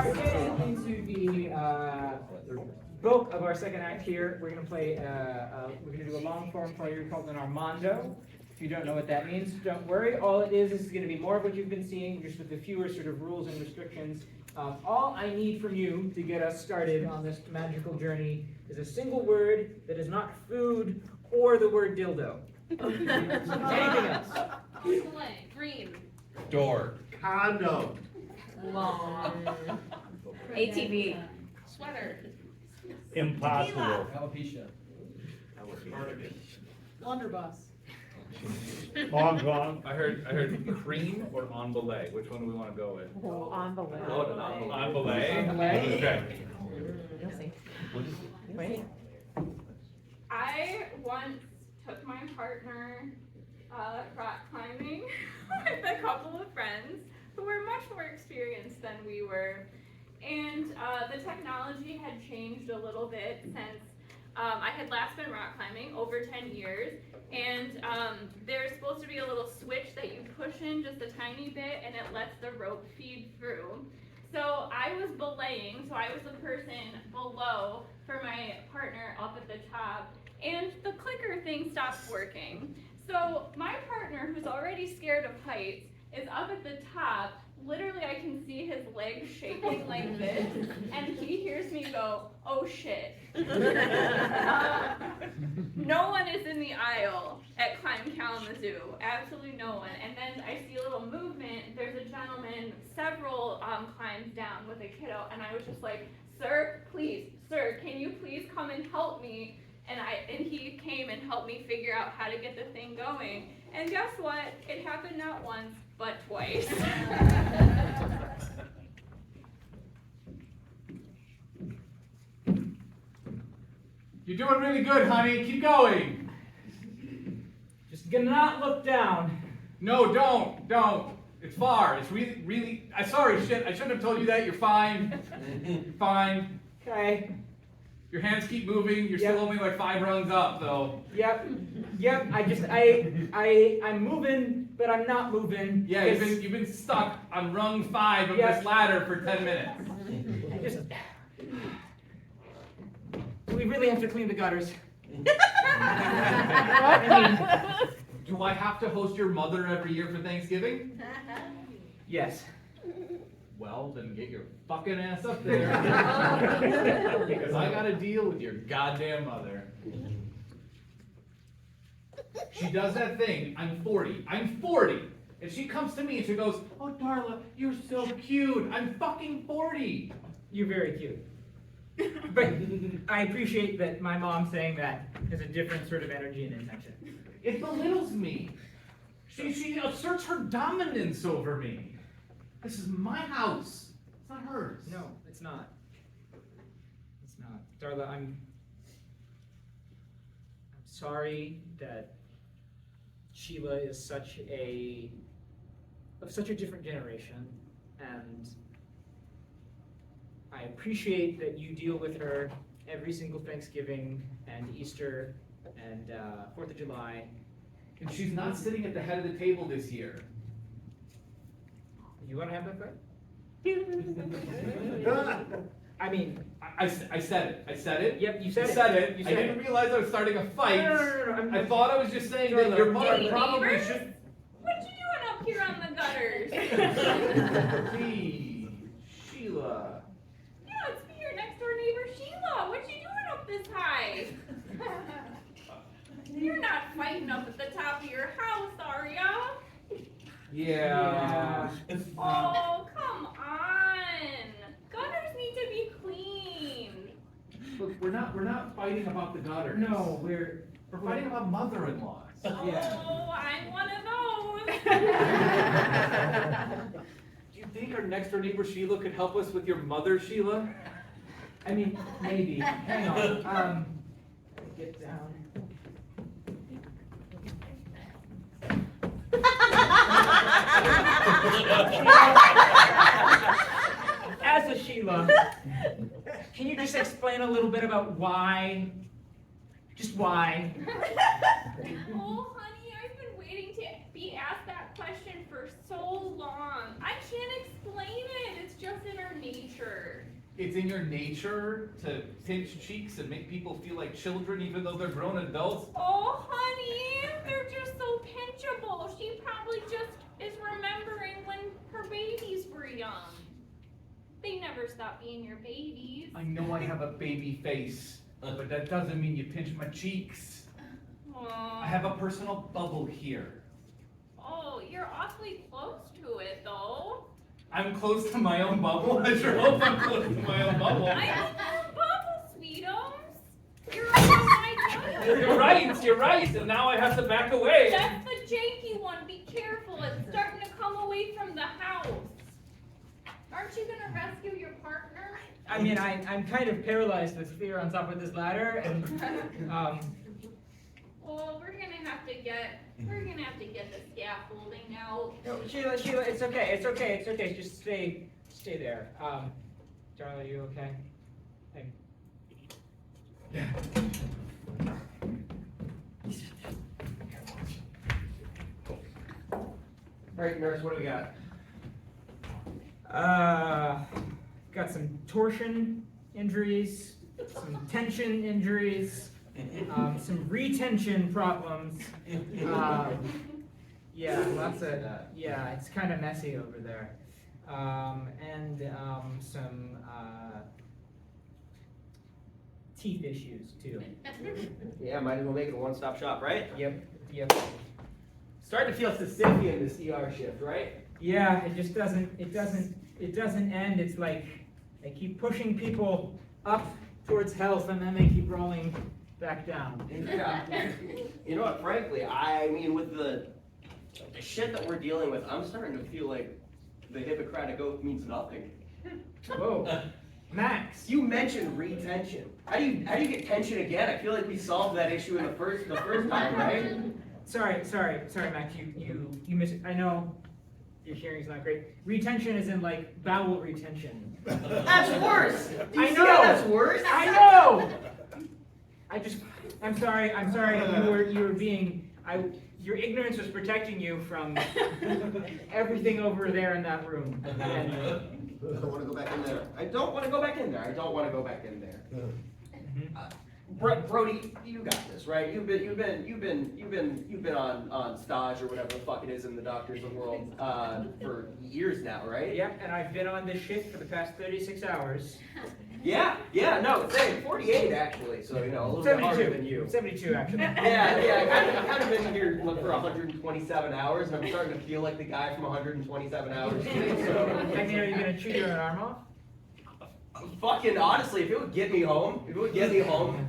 Alright, getting into the bulk of our second act here, we're gonna play. We're gonna do a long form play called an Armando. If you don't know what that means, don't worry. All it is going to be more of what you've been seeing, just with the fewer sort of rules and restrictions. All I need from you to get us started on this magical journey is a single word that is not food or the word dildo. Anything else? Green. Door. Condo. Long. ATV. Sweater. Impossible. Alopecia. Blunderbuss. Hong Kong. I heard cream or on belay. Which one do we want to go with? On the way. On belay. On belay. Okay. You'll see. Wait. I once took my partner rock climbing with a couple of friends who were much more experienced than we were. And the technology had changed a little bit since I had last been rock climbing over 10 years. And there's supposed to be a little switch that you push in just a tiny bit and it lets the rope feed through. So I was belaying, so I was the person below for my partner up at the top, and the clicker thing stopped working. So my partner, who's already scared of heights, is up at the top. Literally, I can see his legs shaking like this, and he hears me go, "Oh shit." No one is in the aisle at Climb Kalamazoo, absolutely no one. And then I see a little movement. There's a gentleman several climbs down with a kiddo, and I was just like, "Sir, please, sir, can you please come and help me?" And he came and helped me figure out how to get the thing going. And guess what? It happened not once, but twice. You're doing really good, honey. Keep going. Just gonna not look down. No, don't. It's far. It's really. I'm sorry. Shit. I shouldn't have told you that. You're fine. Fine. Okay. Your hands keep moving. You're still only like 5 rungs up, though. Yep. I'm moving, but I'm not moving. Yeah, you've been stuck on rung 5 of this ladder for 10 minutes. Do we really have to clean the gutters? Do I have to host your mother every year for Thanksgiving? Yes. Well, then get your fucking ass up there. Because I gotta deal with your goddamn mother. She does that thing. I'm 40. And she comes to me and she goes, "Oh, Darla, you're so cute. I'm fucking 40. You're very cute. But I appreciate that my mom saying that has a different sort of energy and intention. It belittles me. She asserts her dominance over me. This is my house. It's not hers. No, it's not. It's not. Darla, I'm sorry that Sheila is of such a different generation, and I appreciate that you deal with her every single Thanksgiving and Easter and 4th of July. And she's not sitting at the head of the table this year. You want to have that fight? I mean, I said it. Yep, you said it. You I said didn't it. realize I was starting a fight. No. I thought I was just saying that your mother Hey, probably neighbors? should. What you doing up here on the gutters? Please, Sheila. Yeah, it's me, your next door neighbor, Sheila. What you doing up this high? You're not fighting up at the top of your house, are ya? Yeah. Oh, come on. Gutters need to be cleaned. Look, we're not fighting about the gutters. No, we're fighting about mother-in-laws. Oh, I'm one of those. Do you think our next door neighbor Sheila could help us with your mother, Sheila? I mean, maybe. Hang on. Get down. As a Sheila, can you just explain a little bit about why? Just why? Oh, honey, I've been waiting to be asked that question for so long. I can't explain it. It's just in our nature. it's in your nature to pinch cheeks and make people feel like children even though they're grown adults. Oh, honey, they're just so pinchable. She probably just is remembering when her babies were young. They never stop being your babies. I know I have a baby face, but that doesn't mean you pinch my cheeks. I have a personal bubble here. Oh, you're awfully close to it, though. I'm close to my own bubble. I sure hope I'm close to my own bubble. I have no bubble, sweetums. You're on my You're right, and now I have to back away. That's the janky one. Be careful. It's starting to come away from the house. Aren't you gonna rescue your partner? I mean, I'm kind of paralyzed with fear on top of this ladder, and Well, we're gonna have to get the scaffolding out. no, Sheila, it's okay. Just stay there. Darla, are you okay? Hey. All right, nurse, what do we got? Got some torsion injuries, some tension injuries, some retention problems. Yeah, lots of, yeah, it's kind of messy over there. And some teeth issues too. Yeah, might as well make it a one-stop shop, right? Yep. Starting to feel Sisyphean this ER shift, right? Yeah, it just doesn't end. It's like they keep pushing people up towards health and then they keep rolling back down. Yeah. You know what, frankly, I mean, with the shit that we're dealing with, I'm starting to feel like the Hippocratic Oath means nothing. Whoa, Max. You mentioned retention. How do you get tension again? I feel like we solved that issue in the first time, right? Sorry, Max. You missed it. I know your hearing's not great. Retention is in like bowel retention. That's worse. Do you I see know. how that's worse? I know. I'm sorry. You were being. Your ignorance was protecting you from everything over there in that room. And, I don't want to go back in there. I don't want to go back in there. Brody, you got this, right? You've been on stage or whatever the fuck it is in the doctor's world for years now, right? Yep, and I've been on this shit for the past 36 hours. Yeah, no, same. 48 actually, so you know, a little bit harder than you. 72 actually. Yeah, I've kind of been here for 127 hours, and I'm starting to feel like the guy from 127 hours too, so. I mean, are you gonna chew your arm off? Fucking honestly, if it would get me home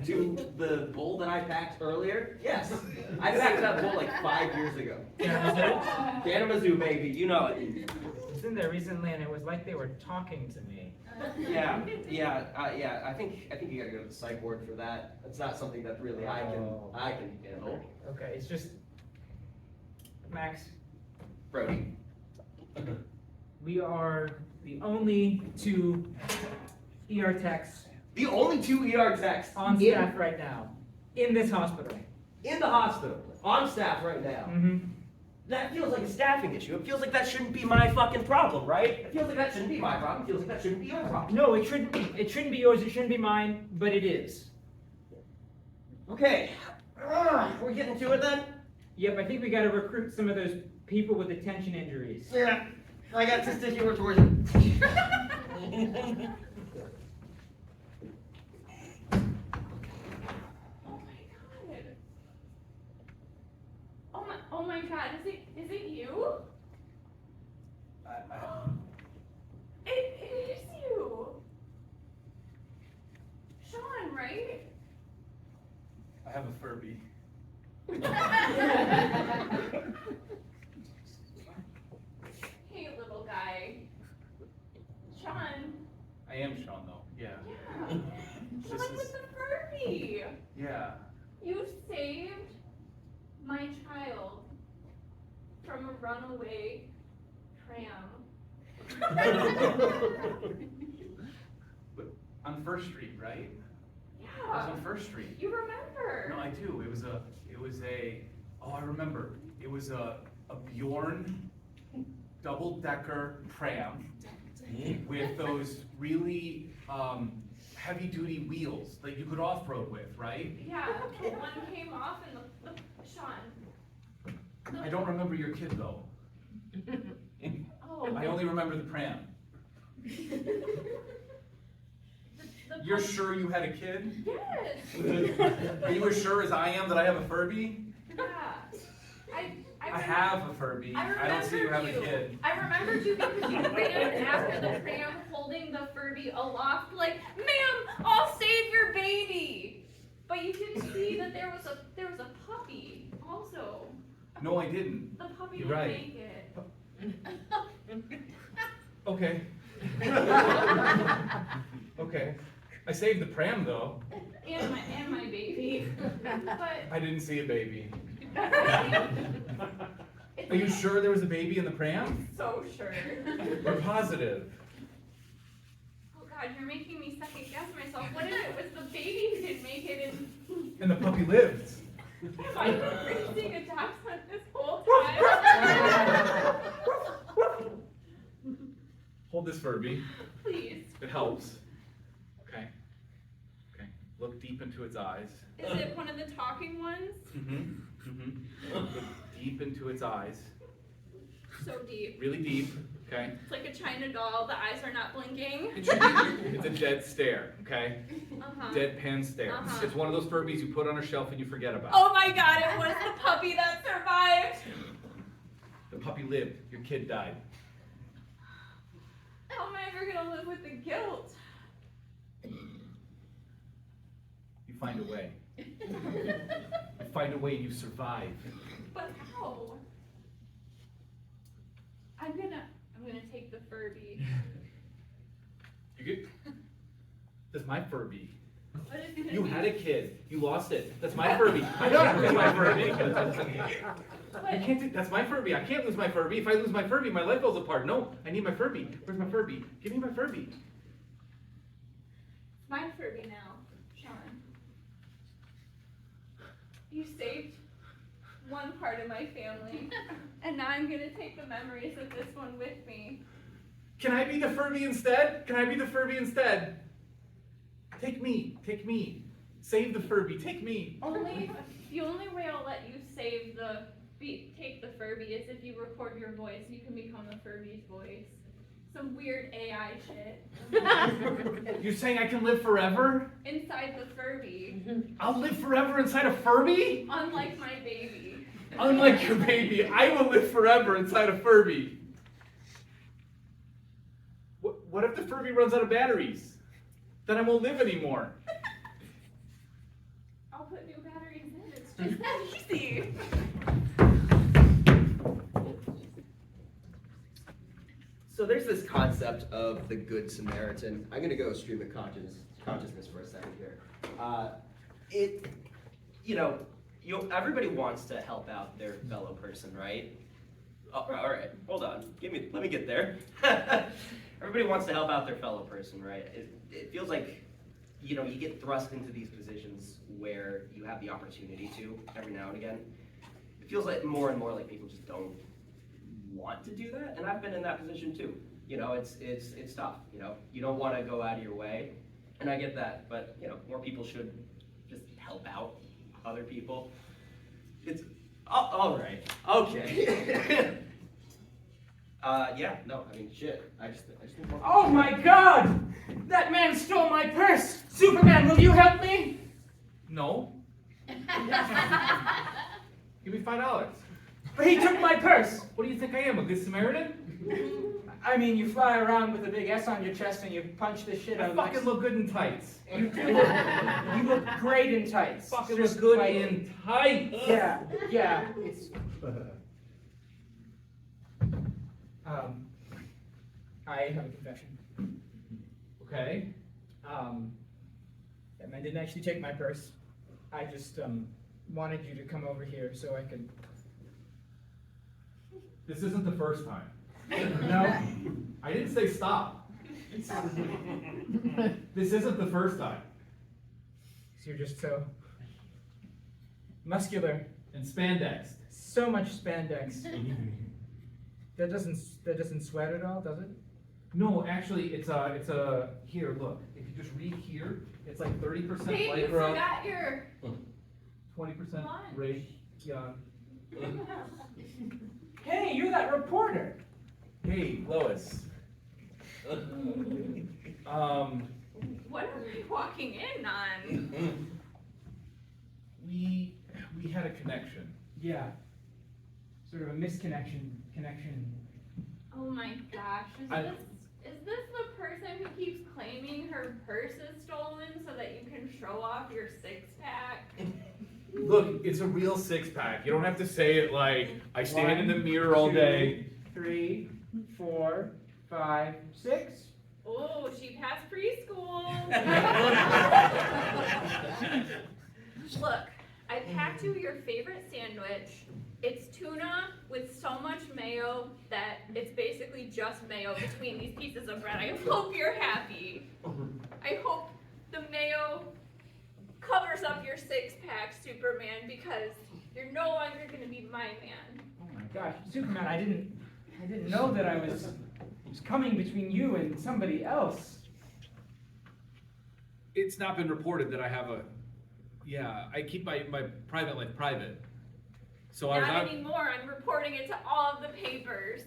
to the bowl that I packed earlier, yes. I packed that bowl like 5 years ago. Kalamazoo, baby, you know it. I was in there recently, and it was like they were talking to me. Yeah. I think you gotta go to the psych ward for that. It's not something that really I can handle. Okay, it's just Max. Brody. We are the only two ER techs The only two ER techs on staff right now in this hospital. in the hospital, on staff right now. Mm-hmm. That feels like a staffing issue. It feels like that shouldn't be my fucking problem, right? It feels like that shouldn't be my problem. It feels like that shouldn't be your problem. No, it shouldn't be. It shouldn't be yours. It shouldn't be mine. But it is. Okay, we're getting to it then? Yep. I think we got to recruit some of those people with the tension injuries. Yeah, I got testicular torsion. Oh my God, is it you? It is you. Sean, right? I have a Furby. Hey, little guy. Sean. I am Sean though. Yeah. Yeah. Sean with the Furby. Yeah. You saved my child from a runaway tram. But on First Street, right? I Yeah. was on First Street. You remember? No, I do. I remember. It was a Bjorn double-decker tram with those really heavy duty wheels that you could off-road with, right? Yeah, one came off and Sean. I don't remember your kid though. Oh. I only remember the pram. The You're sure you had a kid? Yes. Are you as sure as I am that I have a Furby? Yeah. I have a Furby. I don't see you have a kid. I remembered you because you ran after the pram holding the Furby aloft like, ma'am, I'll save your baby. But you didn't see that there was a puppy also. No, I didn't. The puppy You're didn't right. make it. Okay. Okay. I saved the pram though. And my baby. But I didn't see a baby. it's Are you sure there was a baby in the pram? so sure. We're positive. Oh God, you're making me second guess myself. What if it was the baby who didn't make it And the puppy lived. Have I been raising a dachshund this whole time? Hold this Furby. Please. It helps. Okay. Okay. Look deep into its eyes. Is it one of the talking ones? Look deep into its eyes. So deep. Really deep. Okay. It's like a China doll. The eyes are not blinking. It should be, it's a dead stare. Okay. Uh-huh. Deadpan stare. Uh-huh. It's one of those Furbies you put on a shelf and you forget about. Oh my God, it was the puppy that survived. The puppy lived. Your kid died. How am I ever gonna live with the guilt? You find a way. You find a way and you survive. But how? I'm gonna take the Furby. You get. That's my Furby. But it's gonna You be- had a kid. You lost it. That's my Furby. I can't lose my Furby. I can't do, that's my Furby. I can't lose my Furby. If I lose my Furby, my life goes apart. No, I need my Furby. Where's my Furby? Give me my Furby. My Furby now, Sean. You saved one part of my family, and now I'm gonna take the memories of this one with me. Can I be the Furby instead? Can I be the Furby instead? Take me. Take me. Save the Furby. Take me. The only way I'll let you take the Furby is if you record your voice. You can become the Furby's voice. Some weird AI shit. You're saying I can live forever? Inside the Furby. I'll live forever inside a Furby? Unlike my baby. Unlike your baby, I will live forever inside a Furby. What if the Furby runs out of batteries? Then I won't live anymore. I'll put new batteries in. It's just that easy. So there's this concept of the Good Samaritan. I'm gonna go stream of consciousness for a second here. Everybody wants to help out their fellow person, right? Oh, all right, hold on. Let me get there. Everybody wants to help out their fellow person, right? It feels like, you get thrust into these positions where you have the opportunity to every now and again. It feels like more and more like people just don't want to do that, and I've been in that position too. It's tough. You don't want to go out of your way, and I get that. But more people should just help out other people. It's all right. Okay. Shit. I just think more. Oh my God! That man stole my purse! Superman, will you help me? No. Give me $5. But he took my purse! What do you think I am, a good Samaritan? I mean, you fly around with a big S on your chest and you punch the shit out I of fucking look good in tights. You do. You look great in tights. Fucking Just look good like- in tights. Yeah, it's... I have a confession. Okay. That man didn't actually take my purse. I just, wanted you to come over here so I could... This isn't the first time. No? I didn't say stop. This isn't the first time. You're just so... muscular. And spandex. So much spandex. That doesn't sweat at all, does it? No, actually, it's a, here, look, if you just read here, it's like 30% Babe, you lycra, forgot your 20% lunch. rayon. Hey, you're that reporter. Hey, Lois. What are we walking in on? We had a connection. Yeah. Sort of a misconnection. Oh my gosh, is this the person who keeps claiming her purse is stolen so that you can show off your six-pack? Look, it's a real six-pack. You don't have to say it like, I stand in the mirror all day. 3, 4, 5, 6. Oh, she passed preschool. Look, I packed you your favorite sandwich. It's tuna with so much mayo that it's basically just mayo between these pieces of bread. I hope you're happy. I hope the mayo covers up your six-pack, Superman, because you're no longer gonna be my man. Oh my gosh, Superman! I didn't know that I was coming between you and somebody else. It's not been reported that I have a, yeah, I keep my private life private. So I was Not out. anymore, I'm reporting it to all of the papers.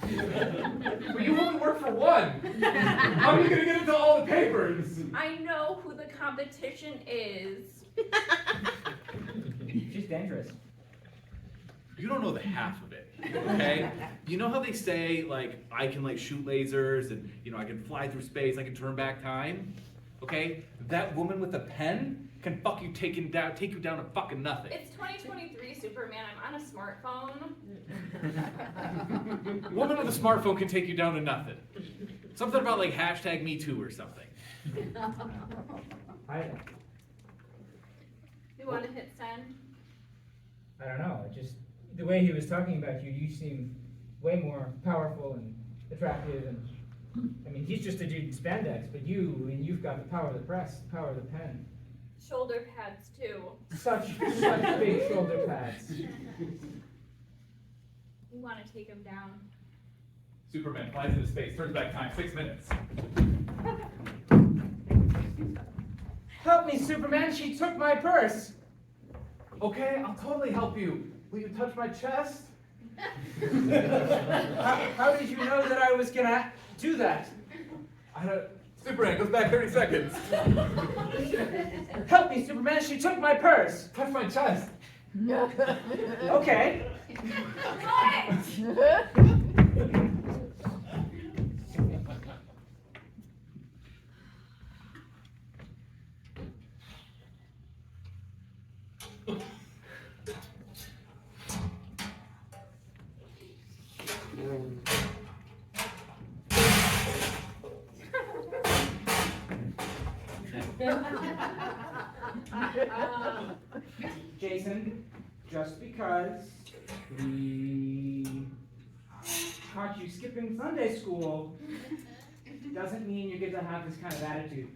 But you only work for one. How are you gonna get into all the papers? I know who the competition is. She's dangerous. You don't know the half of it, okay? You know how they say, like, I can, like, shoot lasers and, you know, I can fly through space, I can turn back time? Okay? That woman with a pen can take you down to fucking nothing. It's 2023, Superman. I'm on a smartphone. Woman with a smartphone can take you down to nothing. Something about, like, hashtag Me Too or something. You want to hit send? I don't know. Just the way he was talking about you, you seem way more powerful and attractive. And I mean, he's just a dude in spandex, but you've got the power of the press, the power of the pen. Shoulder pads, too. Such big shoulder pads. You want to take him down? Superman flies into space, turns back time, 6 minutes. Help me, Superman! She took my purse. Okay, I'll totally help you. Will you touch my chest? How did you know that I was gonna do that? I don't. Superman goes back 30 seconds. Help me, Superman! She took my purse. Touch my chest. Okay. Jason, just because we caught you skipping Sunday school doesn't mean you get to have this kind of attitude.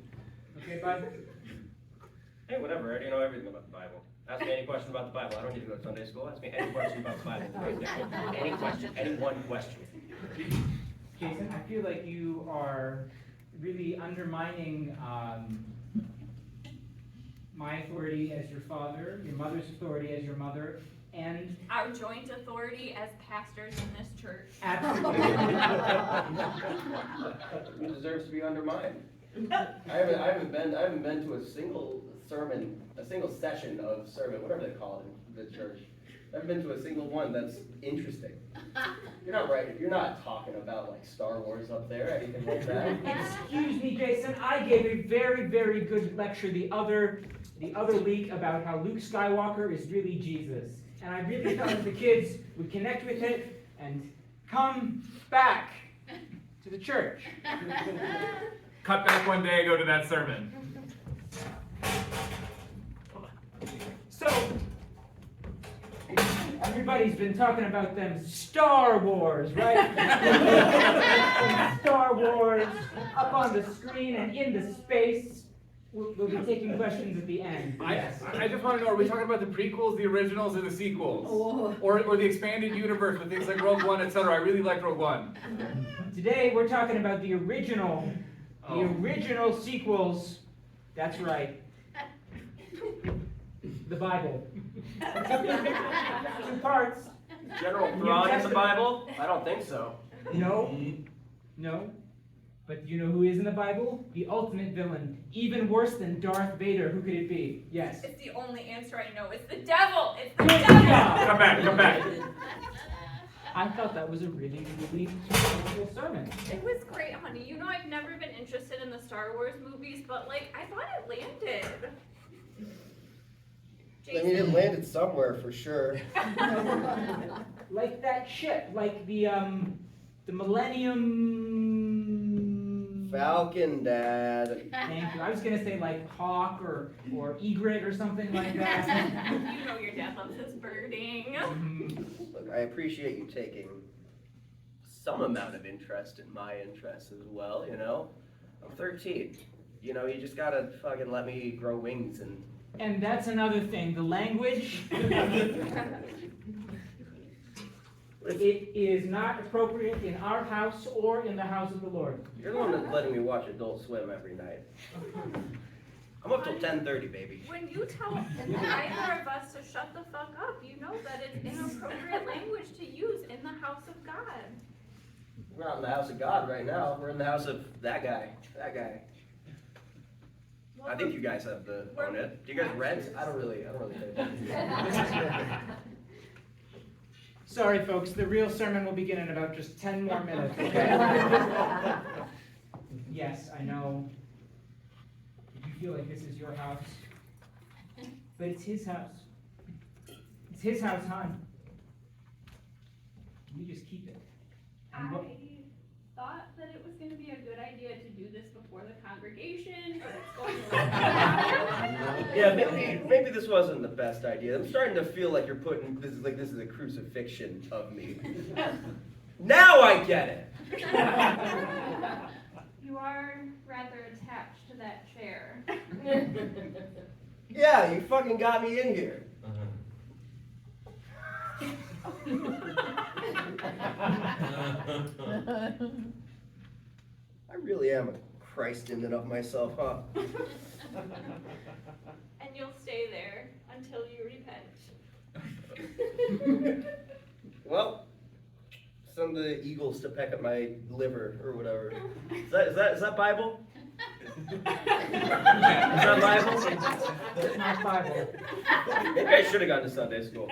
Okay, bud? Hey, whatever, I already know everything about the Bible. Ask me any question about the Bible. I don't need to go to Sunday school. Ask me any question about the Bible. Any question, any one question. Jason, I feel like you are really undermining my authority as your father, your mother's authority as your mother, and Our joint authority as pastors in this church. absolutely. It deserves to be undermined. I haven't been to a single sermon, a single session of sermon, whatever they call it in the church. I haven't been to a single one that's interesting. You're not right. You're not talking about like Star Wars up there, anything like that. Excuse me, Jason. I gave a very, very good lecture the other week about how Luke Skywalker is really Jesus. And I really thought the kids would connect with it and come back to the church. Cut back one day, go to that sermon. So, everybody's been talking about them Star Wars, right? Star Wars up on the screen and into space. We'll be taking questions at the end. I just want to know, are we talking about the prequels, the originals, or the sequels? Or the expanded universe with things like Rogue One, etc. I really like Rogue One. Today we're talking about the original sequels. That's right. The Bible. 2 parts. General Thrawn in the Bible? I don't think so. No. But you know who is in the Bible? The ultimate villain. Even worse than Darth Vader. Who could it be? Yes. It's the only answer I know. It's the devil. It's the Good devil. job. Come back. I thought that was a really wonderful sermon. It was great, honey. You know I've never been interested in the Star Wars movies, but like I thought it landed. I mean, it landed somewhere for sure. Like that ship, like the Millennium Falcon, Dad. Thank you. I was gonna say like Hawk or Egret or something like that. You know your dad loves his birding. Look, I appreciate you taking some amount of interest in my interests as well, you know? I'm 13. You know, you just gotta fucking let me grow wings and... And that's another thing, the language. It is not appropriate in our house or in the house of the Lord. You're the one that's letting me watch Adult Swim every night. I'm up till 10:30, baby. When you tell either of us to shut the fuck up, you know that it's inappropriate language to use in the house of God. We're not in the house of God right now. We're in the house of that guy. That guy. Well, I think you guys have the own it. Do you guys rent? I don't really think. Sorry, folks, the real sermon will begin in about just 10 more minutes, okay? Yes, I know. You feel like this is your house. But it's his house. It's his house, hon. We just keep it. And what- I thought that it was going to be a good idea to do this before the congregation, but it's going Yeah, maybe this wasn't the best idea. I'm starting to feel like you're putting this is a crucifixion of me. Now I get it. You are rather attached to that chair. Yeah, you fucking got me in here. I really am a Christ in and of myself, huh? And you'll stay there until you repent. Well, send the eagles to peck at my liver or whatever. Is that Bible? Is that Bible? It's not Bible. Maybe I should have gone to Sunday school.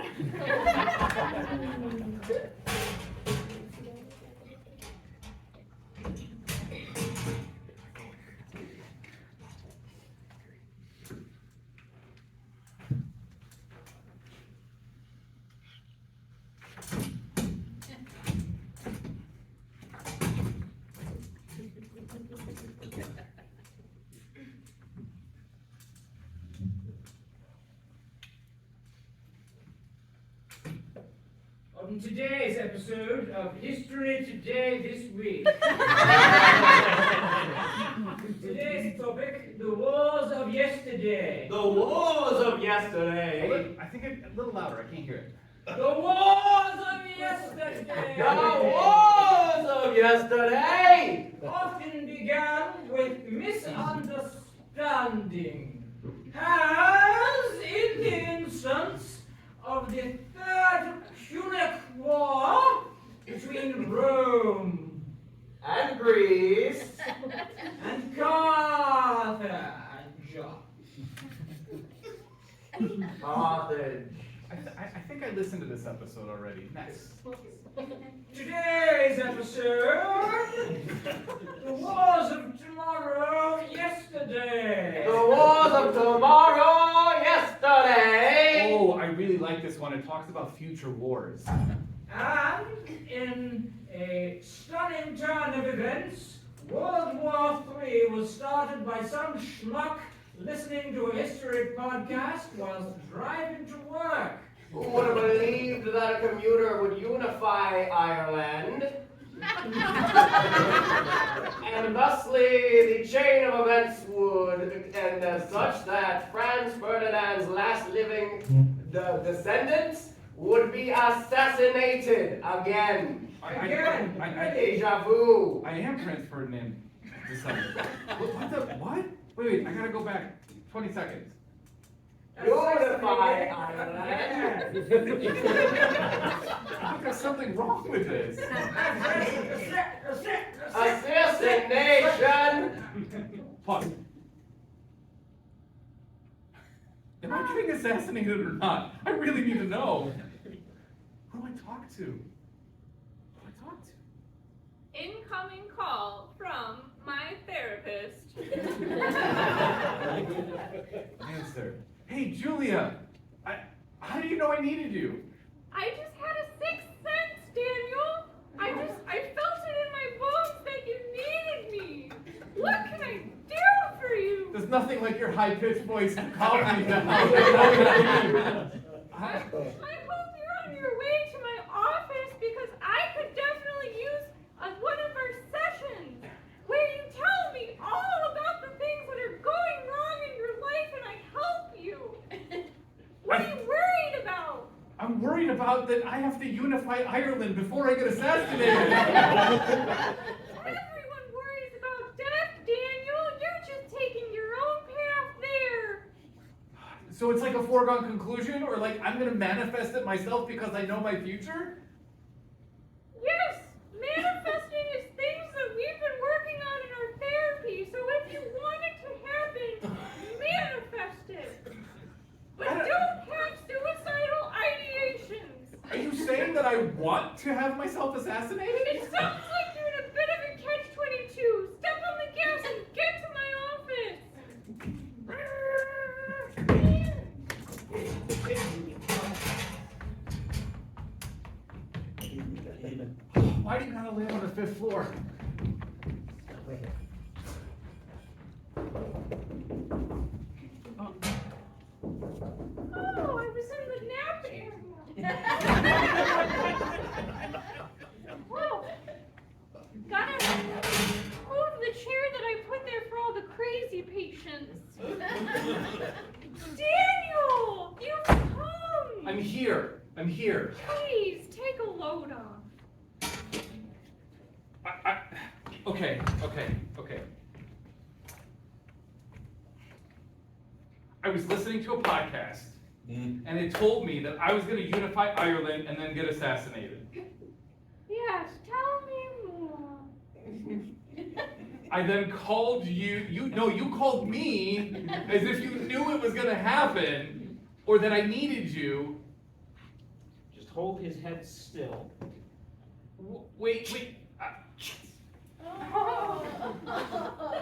On today's episode of History Today This Week. Today's topic, the wars of yesterday. The wars of yesterday. I think a little louder, I can't hear it. The wars of yesterday. The wars of yesterday. Often began with misunderstanding. As in the instance of the Third Punic War between Rome And Greece. and Carthage. Carthage. I think I listened to this episode already. Nice. Today's episode, the wars of tomorrow, yesterday. The wars of tomorrow, yesterday. Oh, I really like this one. It talks about future wars. And in a stunning turn of events, World War III was started by some schmuck listening to a history podcast whilst driving to work. Who would have believed that a commuter would unify Ireland? And thusly, the chain of events would end such that Franz Ferdinand's last living descendants would be assassinated again. Deja vu. I am Prince Ferdinand descendant. What? Wait, I gotta go back 20 seconds. Unify Ireland. There's something wrong with this. Assassination. Pause. Am I getting assassinated or not? I really need to know. Who do I talk to? Who do I talk to? Incoming call from my therapist. Answer. Hey, Julia. How do you know I needed you? I just had a sixth sense, Daniel. I felt it in my bones that you needed me. What can I do for you? There's nothing like your high-pitched voice calming me down. I hope you're on your way to my office because I could definitely use one of our sessions where you tell me all about the things that are going wrong in your life and I help you. What are you worried about? I'm worried about that I have to unify Ireland before I get assassinated. Everyone worries about death, Daniel. You're just taking your own path there. So it's like a foregone conclusion, or like I'm gonna manifest it myself because I know my future? Yes, manifesting is things that we've been working on in our therapy. So if you want it to happen, manifest it. But don't have suicidal ideations. Are you saying that I want to have myself assassinated? It sounds like you're in a bit of a catch-22. Step on the gas and get to my office. Why do you gotta live on the 5th floor? Oh, I was in the nap area. Whoa. Gotta move the chair that I put there for all the crazy patients. Daniel, you've come. I'm here. Please, take a load off. Okay. I was listening to a podcast, and it told me that I was going to unify Ireland and then get assassinated. Yes, tell me more. I then called you. You called me as if you knew it was going to happen, or that I needed you. Just hold his head still. Wait.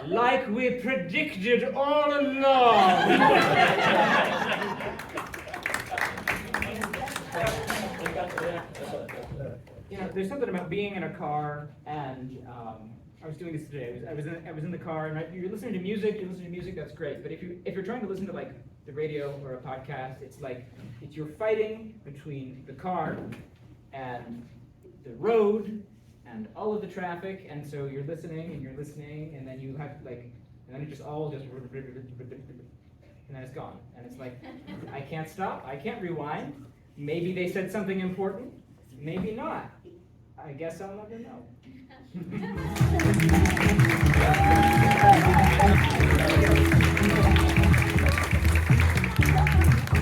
Like we predicted all along. You know, there's something about being in a car, and I was doing this today. I was in the car, and you're listening to music. That's great. But if you're trying to listen to like the radio or a podcast, it's you're fighting between the car and the road and all of the traffic, and so you're listening, and then you have and then it just all and then it's gone, and it's like I can't stop, I can't rewind. Maybe they said something important, maybe not. I guess I'll never know.